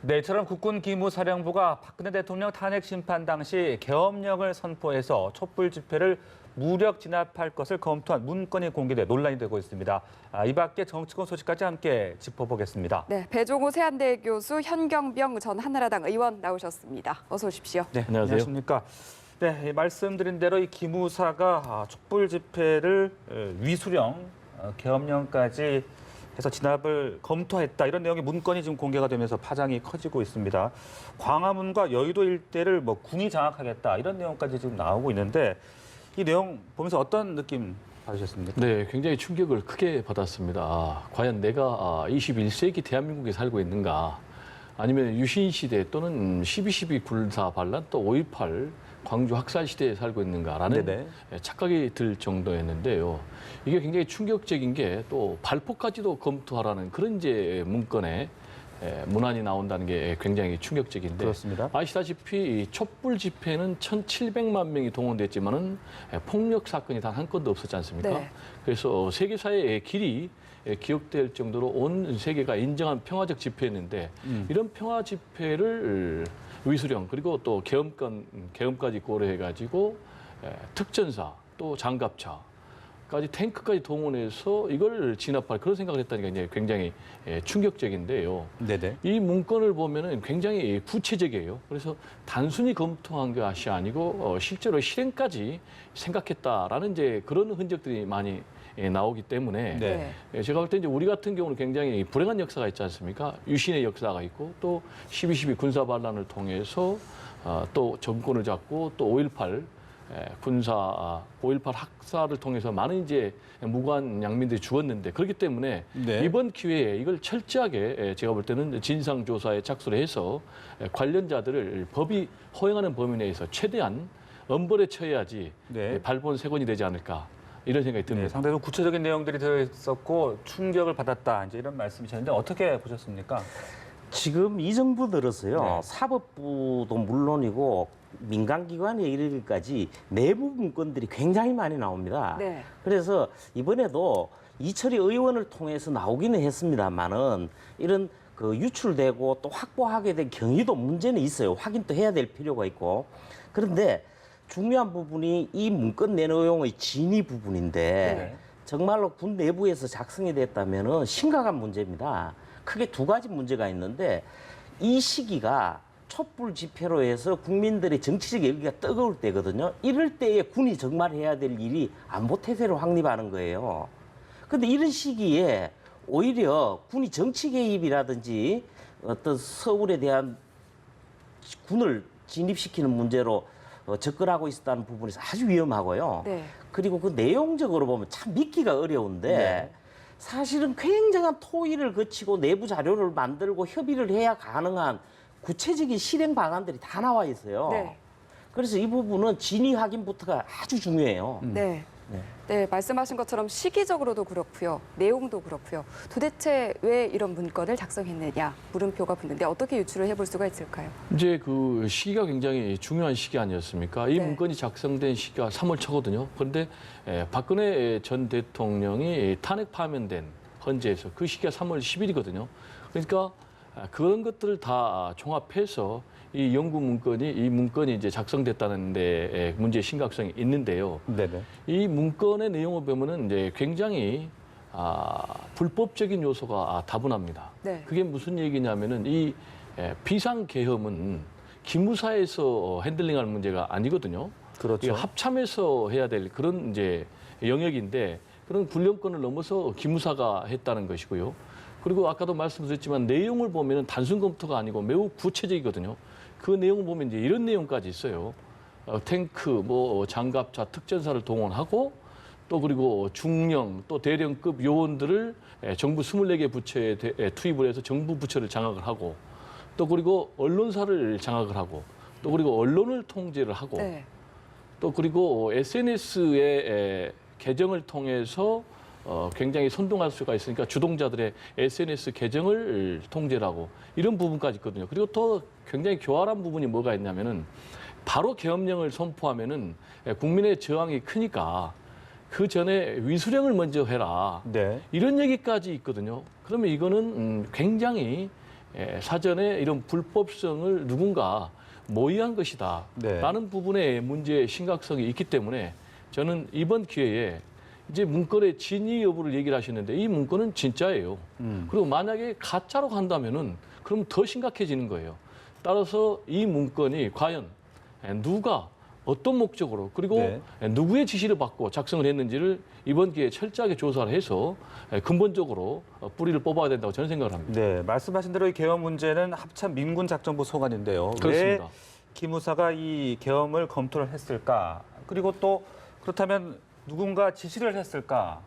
네, 이처럼 국군 기무사령부가 박근혜 대통령 탄핵 심판 당시 계엄령을 선포해서 촛불 집회를 무력 진압할 것을 검토한 문건이 공개돼 논란이 되고 있습니다. 이 밖에 정치권 소식까지 함께 짚어보겠습니다. 네, 배종호 세한대 교수, 현경병 전 한나라당 의원 나오셨습니다. 어서 오십시오. 네, 안녕하세요. 안녕하십니까. 네, 말씀드린 대로 이 기무사가 촛불 집회를 위수령, 계엄령까지 해서 진압을 검토했다. 이런 내용의 문건이 지금 공개가 되면서 파장이 커지고 있습니다. 광화문과 여의도 일대를 군이 장악하겠다. 이런 내용까지 지금 나오고 있는데 이 내용 보면서 어떤 느낌 받으셨습니까? 네, 굉장히 충격을 크게 받았습니다. 과연 내가 21세기 대한민국에 살고 있는가? 아니면 유신 시대 또는 12.12 군사 반란 또 5.18 광주 학살 시대에 살고 있는가라는 네네. 착각이 들 정도였는데요. 이게 굉장히 충격적인 게 또 발포까지도 검토하라는 그런 이제 문건에 문안이 나온다는 게 굉장히 충격적인데 그렇습니다. 아시다시피 이 촛불 집회는 1,700만 명이 동원됐지만은 폭력 사건이 단 한 건도 없었지 않습니까? 네. 그래서 세계사의 길이 기억될 정도로 온 세계가 인정한 평화적 집회였는데 이런 평화 집회를 위수령 그리고 또 계엄까지 고려해가지고 특전사 또 장갑차까지 탱크까지 동원해서 이걸 진압할 그런 생각을 했다니까 이제 굉장히 충격적인데요. 네네. 이 문건을 보면은 굉장히 구체적이에요. 그래서 단순히 검토한 것이 아니고 실제로 실행까지 생각했다라는 이제 그런 흔적들이 많이 나오기 때문에 네. 제가 볼 때 이제 우리 같은 경우는 굉장히 불행한 역사가 있지 않습니까? 유신의 역사가 있고 또 12.12 군사 반란을 통해서 또 정권을 잡고 또 5.18 5.18 학살을 통해서 많은 이제 무고한 양민들이 죽었는데 그렇기 때문에 네. 이번 기회에 이걸 철저하게 제가 볼 때는 진상조사에 착수를 해서 관련자들을 법이 허용하는 범위 내에서 최대한 엄벌에 처해야지 네. 발본 세곤이 되지 않을까 이런 생각이 듭니다. 네, 상당히 구체적인 내용들이 들어있었고 충격을 받았다. 이제 이런 말씀이셨는데 어떻게 보셨습니까? 지금 이 정부 들어서요. 네. 사법부도 물론이고 민간기관에 이르기까지 내부 문건들이 굉장히 많이 나옵니다. 네. 그래서 이번에도 이철희 의원을 통해서 나오기는 했습니다만은 이런 그 유출되고 또 확보하게 된 경위도 문제는 있어요. 확인도 해야 될 필요가 있고. 그런데 중요한 부분이 이 문건 내용의 진위 부분인데 네. 정말로 군 내부에서 작성이 됐다면은 심각한 문제입니다. 크게 두 가지 문제가 있는데 이 시기가 촛불 집회로 해서 국민들의 정치적 열기가 뜨거울 때거든요. 이럴 때에 군이 정말 해야 될 일이 안보 태세를 확립하는 거예요. 그런데 이런 시기에 오히려 군이 정치 개입이라든지 어떤 서울에 대한 군을 진입시키는 문제로 접근하고 있었다는 부분에서 아주 위험하고요. 네. 그리고 그 내용적으로 보면 참 믿기가 어려운데 네. 사실은 굉장한 토의를 거치고 내부 자료를 만들고 협의를 해야 가능한 구체적인 실행 방안들이 다 나와 있어요. 네. 그래서 이 부분은 진위 확인부터가 아주 중요해요. 네. 네. 네, 말씀하신 것처럼 시기적으로도 그렇고요. 내용도 그렇고요. 도대체 왜 이런 문건을 작성했느냐 물음표가 붙는데 어떻게 유추를 해볼 수가 있을까요? 이제 그 시기가 굉장히 중요한 시기 아니었습니까? 이 네. 문건이 작성된 시기가 3월 초거든요. 그런데 박근혜 전 대통령이 탄핵 파면된 헌재에서 그 시기가 3월 10일이거든요. 그러니까 그런 것들을 다 종합해서 이 이 문건이 이제 작성됐다는 데 문제의 심각성이 있는데요. 네네. 이 문건의 내용을 보면은 이제 굉장히 불법적인 요소가 다분합니다. 네. 그게 무슨 얘기냐면은 이 비상계엄은 기무사에서 핸들링할 문제가 아니거든요. 그렇죠. 이게 합참에서 해야 될 그런 이제 영역인데 그런 군령권을 넘어서 기무사가 했다는 것이고요. 그리고 아까도 말씀드렸지만 내용을 보면은 단순 검토가 아니고 매우 구체적이거든요. 그 내용을 보면 이제 이런 내용까지 있어요. 탱크, 장갑차, 특전사를 동원하고 또 그리고 중령 또 대령급 요원들을 정부 24개 부처에 투입을 해서 정부 부처를 장악을 하고 또 그리고 언론사를 장악을 하고 또 그리고 언론을 통제를 하고 네. 또 그리고 SNS의 계정을 통해서 굉장히 선동할 수가 있으니까 주동자들의 SNS 계정을 통제를 하고 이런 부분까지 있거든요. 그리고 또 굉장히 교활한 부분이 뭐가 있냐면은 바로 계엄령을 선포하면은 국민의 저항이 크니까 그 전에 위수령을 먼저 해라. 네. 이런 얘기까지 있거든요. 그러면 이거는 굉장히 사전에 이런 불법성을 누군가 모의한 것이다. 네. 라는 부분에 문제의 심각성이 있기 때문에 저는 이번 기회에 이제 문건의 진위 여부를 얘기를 하셨는데 이 문건은 진짜예요. 그리고 만약에 가짜로 간다면은 그럼 더 심각해지는 거예요. 따라서 이 문건이 과연 누가 어떤 목적으로 그리고 네. 누구의 지시를 받고 작성을 했는지를 이번 기회에 철저하게 조사를 해서 근본적으로 뿌리를 뽑아야 된다고 저는 생각을 합니다. 네, 말씀하신 대로 이 계엄 문제는 합참 민군작전부 소관인데요. 그렇습니다. 왜 기무사가 이 계엄을 검토를 했을까? 그리고 또 그렇다면 누군가 지시를 했을까?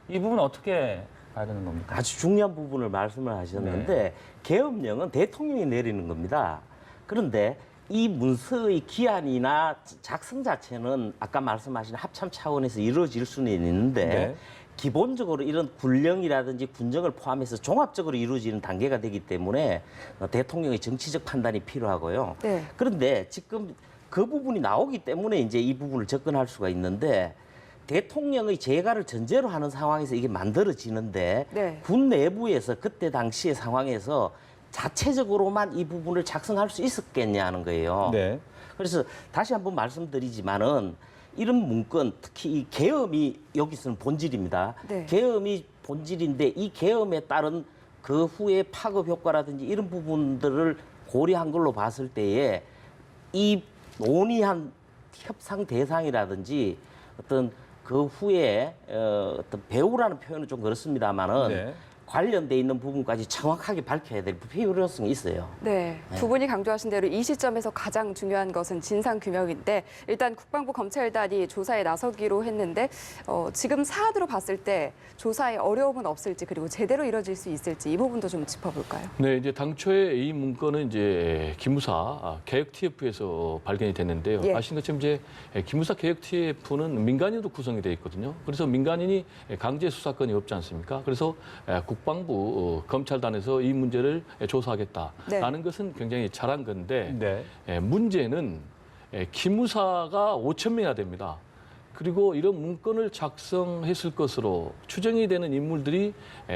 이 부분 어떻게 봐야 되는 겁니까? 아주 중요한 부분을 말씀을 하셨는데 계엄령은 대통령이 내리는 겁니다. 그런데 이 문서의 기한이나 작성 자체는 아까 말씀하신 합참 차원에서 이루어질 수는 있는데 네. 기본적으로 이런 군령이라든지 군정을 포함해서 종합적으로 이루어지는 단계가 되기 때문에 대통령의 정치적 판단이 필요하고요. 네. 그런데 지금 그 부분이 나오기 때문에 이제 이 부분을 접근할 수가 있는데 대통령의 재가를 전제로 하는 상황에서 이게 만들어지는데 네. 군 내부에서 그때 당시의 상황에서 자체적으로만 이 부분을 작성할 수 있었겠냐는 거예요. 네. 그래서 다시 한번 말씀드리지만은 이런 문건, 특히 이 계엄이 여기서는 본질입니다. 네. 계엄이 본질인데 이 계엄에 따른 그 후에 파급 효과라든지 이런 부분들을 고려한 걸로 봤을 때에 이 논의한 협상 대상이라든지 어떤 그 후에 어떤 배우라는 표현은 좀 그렇습니다만은 네. 관련돼 있는 부분까지 정확하게 밝혀야 될 필요성이 있어요. 네, 두 분이 강조하신 대로 이 시점에서 가장 중요한 것은 진상 규명인데 일단 국방부 검찰단이 조사에 나서기로 했는데 지금 사안으로 봤을 때 조사에 어려움은 없을지 그리고 제대로 이뤄질 수 있을지 이 부분도 좀 짚어볼까요? 네, 이제 당초에 이 문건은 이제 기무사 개혁 TF에서 발견이 됐는데요. 예. 아시는 것처럼 이제 기무사 개혁 TF는 민간인으로 구성이 되어 있거든요. 그래서 민간인이 강제 수사권이 없지 않습니까? 그래서 국방부 검찰단에서 이 문제를 조사하겠다라는 것은 굉장히 잘한 건데 네. 문제는 기무사가 5천 명이나 됩니다. 그리고 이런 문건을 작성했을 것으로 추정이 되는 인물들이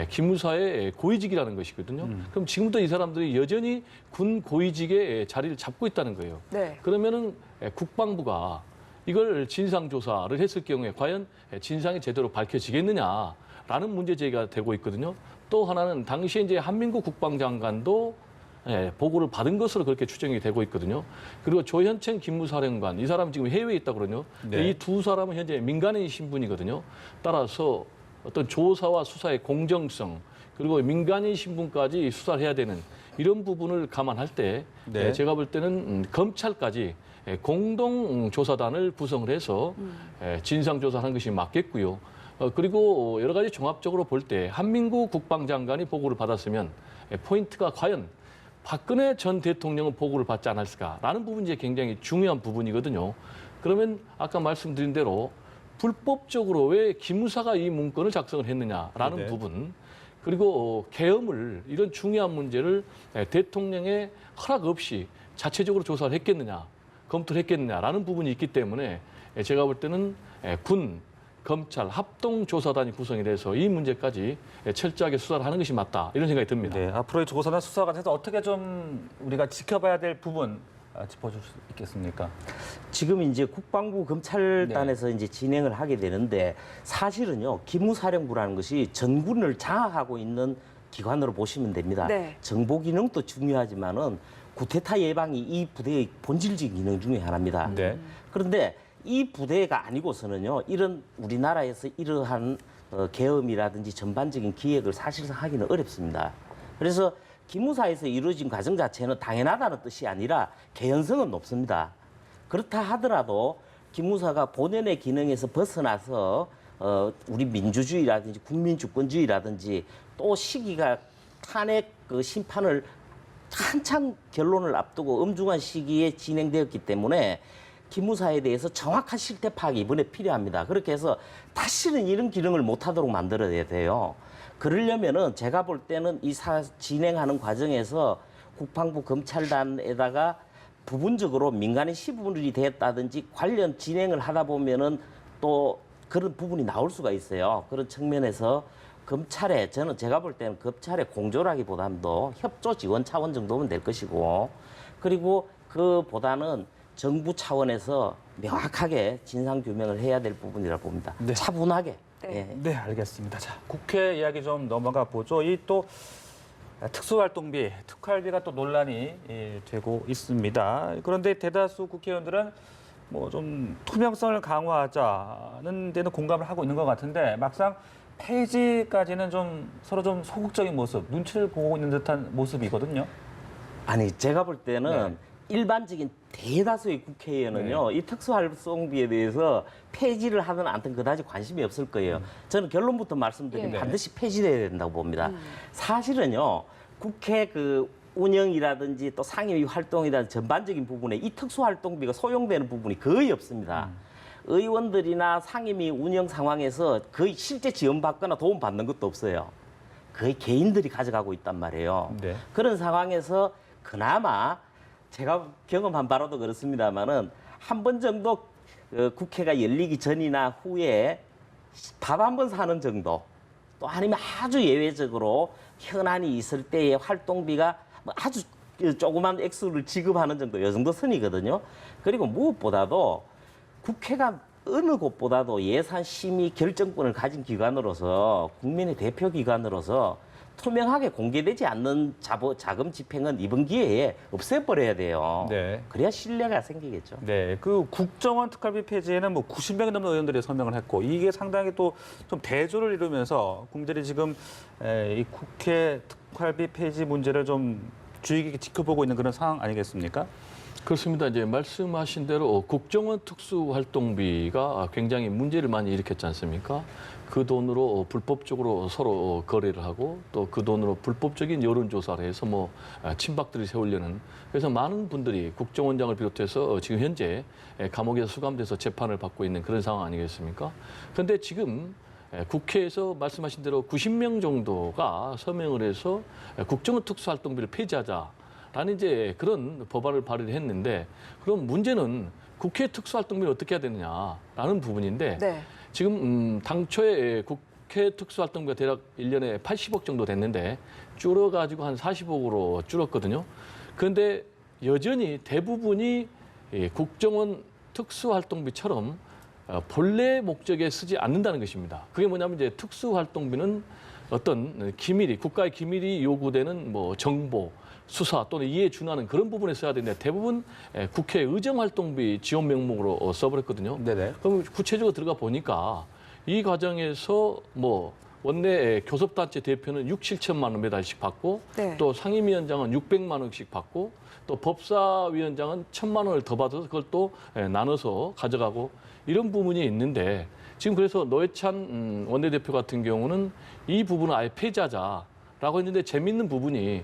기무사의 고위직이라는 것이거든요. 그럼 지금도 이 사람들이 여전히 군 고위직의 자리를 잡고 있다는 거예요. 네. 그러면은 국방부가 이걸 진상조사를 했을 경우에 과연 진상이 제대로 밝혀지겠느냐라는 문제 제기가 되고 있거든요. 또 하나는 당시에 이제 한민국 국방장관도 보고를 받은 것으로 그렇게 추정이 되고 있거든요. 그리고 조현천 기무사령관, 이 사람 지금 해외에 있다고 그러죠. 네. 이 두 사람은 현재 민간인 신분이거든요. 따라서 어떤 조사와 수사의 공정성, 그리고 민간인 신분까지 수사를 해야 되는 이런 부분을 감안할 때 네. 제가 볼 때는 검찰까지 공동조사단을 구성을 해서 진상조사하는 것이 맞겠고요. 그리고 여러 가지 종합적으로 볼 때 한민국 국방장관이 보고를 받았으면 포인트가 과연 박근혜 전 대통령은 보고를 받지 않았을까라는 부분이 이제 굉장히 중요한 부분이거든요. 그러면 아까 말씀드린 대로 불법적으로 왜 기무사가 이 문건을 작성을 했느냐라는 네. 부분, 그리고 계엄을 이런 중요한 문제를 대통령의 허락 없이 자체적으로 조사를 했겠느냐, 검토를 했겠느냐라는 부분이 있기 때문에 제가 볼 때는 군, 검찰 합동조사단이 구성이 돼서 이 문제까지 철저하게 수사를 하는 것이 맞다 이런 생각이 듭니다. 네, 앞으로의 조사나 수사 과정에서 어떻게 좀 우리가 지켜봐야 될 부분 짚어줄 수 있겠습니까? 지금 이제 국방부 검찰단에서 이제 진행을 하게 되는데 사실은요 기무사령부라는 것이 전군을 장악하고 있는 기관으로 보시면 됩니다. 네. 정보 기능도 중요하지만은 구테타 예방이 이 부대의 본질적인 기능 중에 하나입니다. 네. 그런데 이 부대가 아니고서는요 이런 우리나라에서 이러한 계엄이라든지 전반적인 기획을 사실상 하기는 어렵습니다. 그래서 기무사에서 이루어진 과정 자체는 당연하다는 뜻이 아니라 개연성은 높습니다. 그렇다 하더라도 기무사가 본연의 기능에서 벗어나서 우리 민주주의라든지 국민주권주의라든지 또 시기가 탄핵 그 심판을 한창 결론을 앞두고 엄중한 시기에 진행되었기 때문에 기무사에 대해서 정확한 실태 파악이 이번에 필요합니다. 그렇게 해서 다시는 이런 기능을 못하도록 만들어야 돼요. 그러려면은 제가 볼 때는 이 진행하는 과정에서 국방부 검찰단에다가 부분적으로 민간인 시분이 됐다든지 관련 진행을 하다 보면은 또 그런 부분이 나올 수가 있어요. 그런 측면에서 검찰에 저는 제가 볼 때는 검찰의 공조라기보다도 협조 지원 차원 정도면 될 것이고 그리고 그보다는 정부 차원에서 명확하게 진상 규명을 해야 될 부분이라 봅니다. 네. 차분하게. 네. 예. 네, 알겠습니다. 자, 국회 이야기 좀 넘어가 보죠. 이 또 특수활동비, 특활비가 또 논란이 되고 있습니다. 그런데 대다수 국회의원들은 뭐 좀 투명성을 강화하자는 데는 공감을 하고 있는 것 같은데 막상 폐지까지는 좀 서로 좀 소극적인 모습, 눈치를 보고 있는 듯한 모습이거든요. 아니 제가 볼 때는 네. 일반적인 대다수의 국회의원은요 이 특수활동비에 대해서 폐지를 하든 않든 그다지 관심이 없을 거예요. 저는 결론부터 말씀드리면 예. 반드시 폐지돼야 된다고 봅니다. 사실은요 국회 그 운영이라든지 또 상임위 활동이라든지 전반적인 부분에 이 특수활동비가 소용되는 부분이 거의 없습니다. 의원들이나 상임위 운영 상황에서 거의 실제 지원받거나 도움받는 것도 없어요. 거의 개인들이 가져가고 있단 말이에요. 네. 그런 상황에서 그나마 제가 경험한 바로도 그렇습니다만은 한 번 정도 국회가 열리기 전이나 후에 밥 한 번 사는 정도 또 아니면 아주 예외적으로 현안이 있을 때의 활동비가 뭐 아주 조그만 액수를 지급하는 정도 이 정도 선이거든요. 그리고 무엇보다도 국회가 어느 곳보다도 예산 심의 결정권을 가진 기관으로서 국민의 대표 기관으로서 투명하게 공개되지 않는 자금 집행은 이번 기회에 없애버려야 돼요. 네. 그래야 신뢰가 생기겠죠. 네, 그 국정원 특활비 폐지에는 뭐 90명이 넘는 의원들이 서명을 했고 이게 상당히 또 좀 대조를 이루면서 국민들이 지금 이 국회 특활비 폐지 문제를 좀 주의 깊게 지켜보고 있는 그런 상황 아니겠습니까? 그렇습니다. 이제 말씀하신 대로 국정원 특수활동비가 굉장히 문제를 많이 일으켰지 않습니까? 그 돈으로 불법적으로 서로 거래를 하고 또 그 돈으로 불법적인 여론조사를 해서 뭐 친박들이 세우려는 그래서 많은 분들이 국정원장을 비롯해서 지금 현재 감옥에서 수감돼서 재판을 받고 있는 그런 상황 아니겠습니까? 그런데 지금 국회에서 말씀하신 대로 90명 정도가 서명을 해서 국정원 특수활동비를 폐지하자라는 이제 그런 법안을 발의를 했는데 그럼 문제는 국회 특수활동비를 어떻게 해야 되느냐라는 부분인데 네. 지금 당초에 국회 특수활동비가 대략 1년에 80억 정도 됐는데 줄어가지고 한 40억으로 줄었거든요. 그런데 여전히 대부분이 국정원 특수활동비처럼 본래 목적에 쓰지 않는다는 것입니다. 그게 뭐냐면 이제 특수활동비는 어떤 기밀이 국가의 기밀이 요구되는 뭐 정보, 수사 또는 이에 준하는 그런 부분에 써야 되는데 대부분 국회 의정활동비 지원 명목으로 써버렸거든요. 네네. 그럼 구체적으로 들어가 보니까 이 과정에서 뭐 원내 교섭단체 대표는 6, 7천만 원 매달씩 받고 네. 또 상임위원장은 600만 원씩 받고 또 법사위원장은 1,000만 원을 더 받아서 그걸 또 나눠서 가져가고 이런 부분이 있는데 지금 그래서 노회찬 원내대표 같은 경우는 이 부분을 아예 폐지하자라고 했는데 재밌는 부분이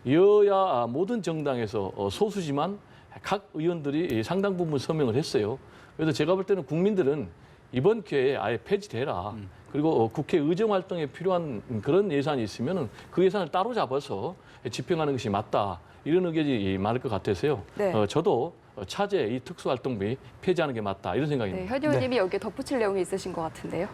여야 모든 정당에서 소수지만 각 의원들이 상당 부분 서명을 했어요. 그래서 제가 볼 때는 국민들은 이번 기회에 아예 폐지되라. 그리고 국회 의정 활동에 필요한 그런 예산이 있으면 그 예산을 따로 잡아서 집행하는 것이 맞다. 이런 의견이 많을 것 같아서요. 네. 저도 차제 이 특수활동비 폐지하는 게 맞다. 이런 생각입니다. 네, 현 의원님이 여기에 덧붙일 내용이 있으신 것 같은데요.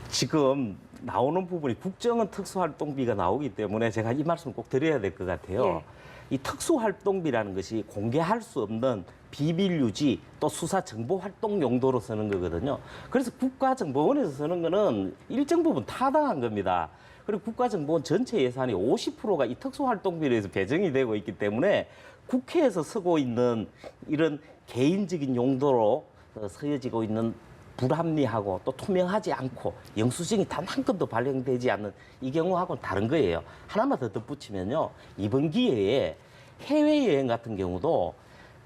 지금 나오는 부분이 국정원 특수활동비가 나오기 때문에 제가 이 말씀 꼭 드려야 될 것 같아요. 이 특수활동비라는 것이 공개할 수 없는 비밀 유지 또 수사 정보 활동 용도로 쓰는 거거든요. 그래서 국가정보원에서 쓰는 거는 일정 부분 타당한 겁니다. 그리고 국가정보원 전체 예산이 50%가 이 특수활동비로 해서 배정이 되고 있기 때문에 국회에서 쓰고 있는 이런 개인적인 용도로 쓰여지고 있는 불합리하고 또 투명하지 않고 영수증이 단 한 건도 발행되지 않는 이 경우하고는 다른 거예요. 하나만 더 덧붙이면요. 이번 기회에 해외여행 같은 경우도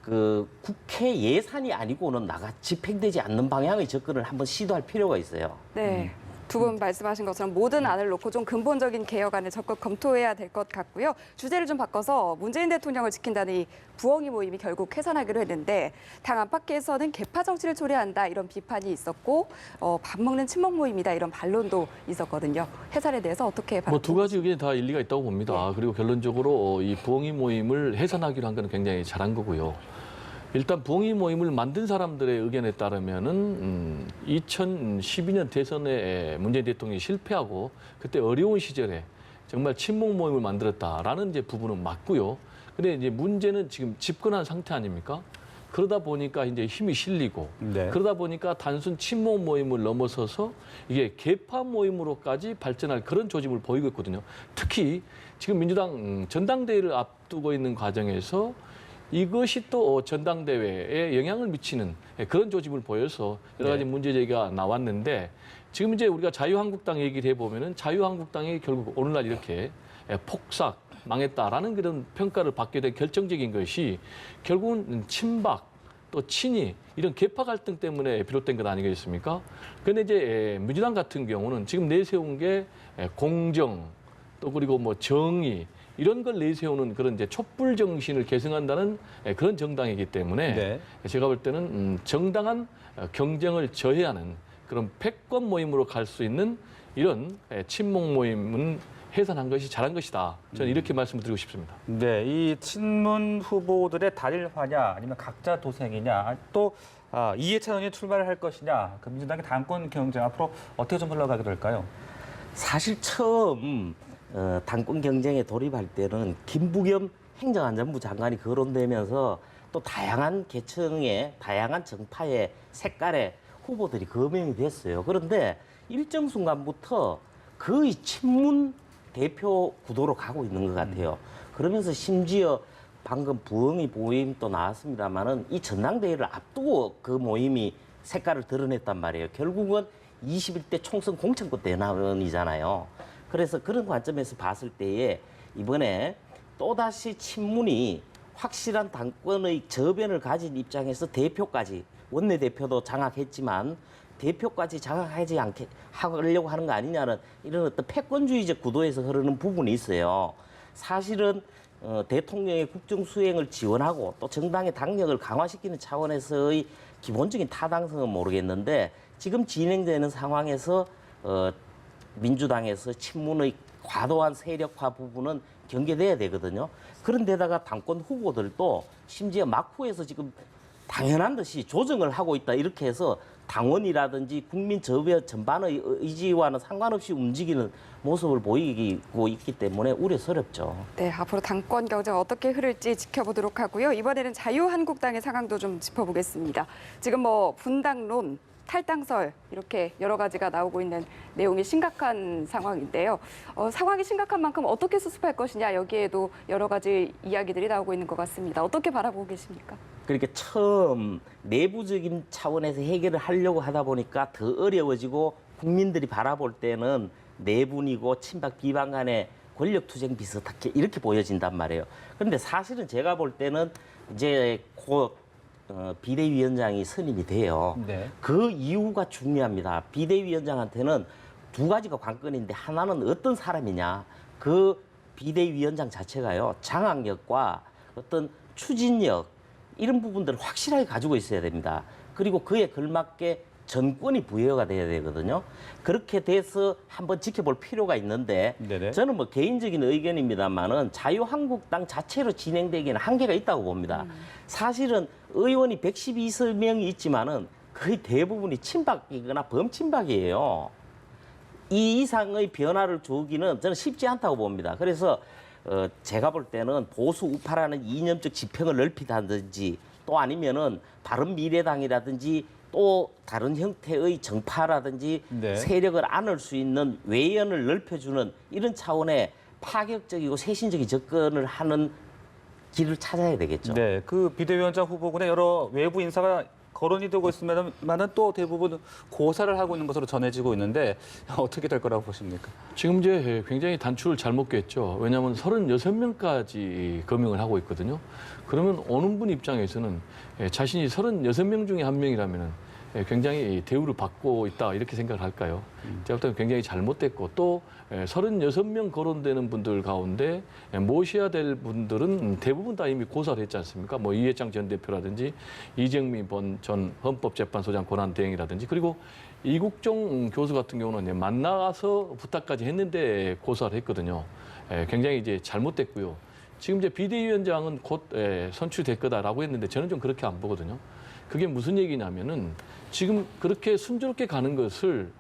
그 국회 예산이 아니고는 집행되지 않는 방향의 접근을 한번 시도할 필요가 있어요. 네. 두 분 말씀하신 것처럼 모든 안을 놓고 좀 근본적인 개혁안을 적극 검토해야 될 것 같고요. 주제를 좀 바꿔서 문재인 대통령을 지킨다는 이 부엉이 모임이 결국 해산하기로 했는데 당 안팎에서는 개파 정치를 초래한다 이런 비판이 있었고 밥 먹는 친목 모임이다 이런 반론도 있었거든요. 해산에 대해서 어떻게 뭐 두 가지 의견이 다 일리가 있다고 봅니다. 네. 그리고 결론적으로 이 부엉이 모임을 해산하기로 한 건 굉장히 잘한 거고요. 일단 봉의 모임을 만든 사람들의 의견에 따르면은 2012년 대선에 문재인 대통령이 실패하고 그때 어려운 시절에 정말 친목 모임을 만들었다라는 이제 부분은 맞고요. 근데 이제 문제는 지금 집권한 상태 아닙니까? 그러다 보니까 이제 힘이 실리고 네. 그러다 보니까 단순 친목 모임을 넘어서서 이게 계파 모임으로까지 발전할 그런 조짐을 보이고 있거든요. 특히 지금 민주당 전당대회를 앞두고 있는 과정에서 이것이 또 전당대회에 영향을 미치는 그런 조짐을 보여서 여러 가지 네. 문제 제기가 나왔는데 지금 이제 우리가 자유한국당 얘기를 해보면은 자유한국당이 결국 오늘날 이렇게 폭삭 망했다라는 그런 평가를 받게 된 결정적인 것이 결국은 친박 또 친이 이런 계파 갈등 때문에 비롯된 것 아니겠습니까? 그런데 이제 민주당 같은 경우는 지금 내세운 게 공정 또 그리고 뭐 정의 이런 걸 내세우는 그런 이제 촛불 정신을 계승한다는 그런 정당이기 때문에 네. 제가 볼 때는 정당한 경쟁을 저해하는 그런 패권 모임으로 갈 수 있는 이런 친목 모임은 해산한 것이 잘한 것이다. 저는 이렇게 말씀을 드리고 싶습니다. 네, 이 친문 후보들의 단일화냐 아니면 각자 도생이냐 또 이해찬 의원이 출마를 할 것이냐 그 민주당의 당권 경쟁 앞으로 어떻게 좀 흘러가게 될까요? 사실 처음 당권 경쟁에 돌입할 때는 김부겸 행정안전부 장관이 거론되면서 또 다양한 계층의 다양한 정파의 색깔의 후보들이 거명이 됐어요. 그런데 일정 순간부터 거의 친문 대표 구도로 가고 있는 것 같아요. 그러면서 심지어 방금 부엉이 모임 또 나왔습니다만은 이 전당대회를 앞두고 그 모임이 색깔을 드러냈단 말이에요. 결국은 21대 총선 공천권 대난이잖아요. 그래서 그런 관점에서 봤을 때에 이번에 또다시 친문이 확실한 당권의 저변을 가진 입장에서 대표까지 원내대표도 장악했지만 대표까지 장악하지 않게 하려고 하는 거 아니냐는 이런 어떤 패권주의적 구도에서 흐르는 부분이 있어요. 사실은 대통령의 국정 수행을 지원하고 또 정당의 당력을 강화시키는 차원에서의 기본적인 타당성은 모르겠는데 지금 진행되는 상황에서 민주당에서 친문의 과도한 세력화 부분은 경계돼야 되거든요. 그런데다가 당권 후보들도 심지어 막후에서 지금 당연한 듯이 조정을 하고 있다 이렇게 해서 당원이라든지 국민 전반의 의지와는 상관없이 움직이는 모습을 보이고 있기 때문에 우려스럽죠. 네, 앞으로 당권 경쟁 어떻게 흐를지 지켜보도록 하고요. 이번에는 자유한국당의 상황도 좀 짚어보겠습니다. 지금 뭐 분당론, 탈당설 이렇게 여러 가지가 나오고 있는 내용이 심각한 상황인데요. 상황이 심각한 만큼 어떻게 수습할 것이냐 여기에도 여러 가지 이야기들이 나오고 있는 것 같습니다. 어떻게 바라보고 계십니까? 그러니까 처음 내부적인 차원에서 해결을 하려고 하다 보니까 더 어려워지고 국민들이 바라볼 때는 내분이고 친박 비방 간의 권력 투쟁 비슷하게 이렇게 보여진단 말이에요. 그런데 사실은 제가 볼 때는 이제 곧 비대위원장이 선임이 돼요. 네. 그 이유가 중요합니다. 비대위원장한테는 두 가지가 관건인데 하나는 어떤 사람이냐. 그 비대위원장 자체가요. 장악력과 어떤 추진력 이런 부분들을 확실하게 가지고 있어야 됩니다. 그리고 그에 걸맞게 전권이 부여가 돼야 되거든요. 그렇게 돼서 한번 지켜볼 필요가 있는데 네네. 저는 뭐 개인적인 의견입니다만은 자유한국당 자체로 진행되기에는 한계가 있다고 봅니다. 사실은 의원이 112명이 있지만은 거의 대부분이 친박이거나 범친박이에요. 이 이상의 변화를 주기는 저는 쉽지 않다고 봅니다. 그래서 제가 볼 때는 보수 우파라는 이념적 지평을 넓히다든지 또 아니면은 바른미래당이라든지 또 다른 형태의 정파라든지 네. 세력을 안을 수 있는 외연을 넓혀주는 이런 차원의 파격적이고 세신적인 접근을 하는 길을 찾아야 되겠죠. 네, 그 비대위원장 후보군에 여러 외부 인사가 거론이 되고 있으면은 또 대부분 고사를 하고 있는 것으로 전해지고 있는데 어떻게 될 거라고 보십니까? 지금 이제 굉장히 단추를 잘못 꿰죠. 왜냐하면 36명까지 거명을 하고 있거든요. 그러면 어느 분 입장에서는 자신이 36명 중에 한 명이라면 굉장히 대우를 받고 있다 이렇게 생각을 할까요? 제가 볼 때는 굉장히 잘못됐고 또 36명 거론되는 분들 가운데 모셔야 될 분들은 대부분 다 이미 고사를 했지 않습니까? 뭐 이해창 전 대표라든지 이정미 전 헌법재판소장 권한대행이라든지 그리고 이국종 교수 같은 경우는 이제 만나서 부탁까지 했는데 고사를 했거든요. 굉장히 이제 잘못됐고요. 지금 이제 비대위원장은 곧 선출될 거다라고 했는데 저는 좀 그렇게 안 보거든요. 그게 무슨 얘기냐면은 지금 그렇게 순조롭게 가는 것을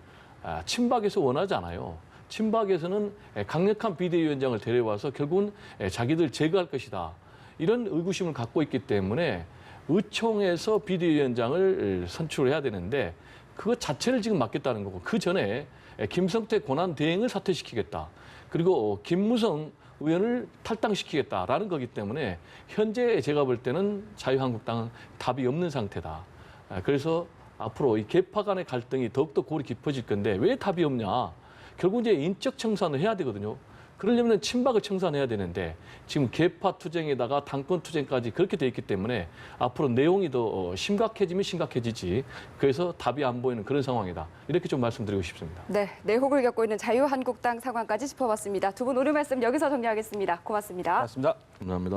친박에서 원하지 않아요. 친박에서는 강력한 비대위원장을 데려와서 결국은 자기들 제거할 것이다. 이런 의구심을 갖고 있기 때문에 의총에서 비대위원장을 선출해야 되는데 그것 자체를 지금 맡겠다는 거고 그 전에 김성태 권한대행을 사퇴시키겠다. 그리고 김무성 의원을 탈당시키겠다라는 거기 때문에 현재 제가 볼 때는 자유한국당은 답이 없는 상태다. 그래서 앞으로 이 계파 간의 갈등이 더욱더 골이 깊어질 건데 왜 답이 없냐. 결국 이제 인적 청산을 해야 되거든요. 그러려면 친박을 청산해야 되는데 지금 계파 투쟁에다가 당권 투쟁까지 그렇게 돼 있기 때문에 앞으로 내용이 더 심각해지면 심각해지지. 그래서 답이 안 보이는 그런 상황이다. 이렇게 좀 말씀드리고 싶습니다. 네, 내혹을 겪고 있는 자유한국당 상황까지 짚어봤습니다. 두 분 오늘 말씀 여기서 정리하겠습니다. 고맙습니다. 고맙습니다. 감사합니다.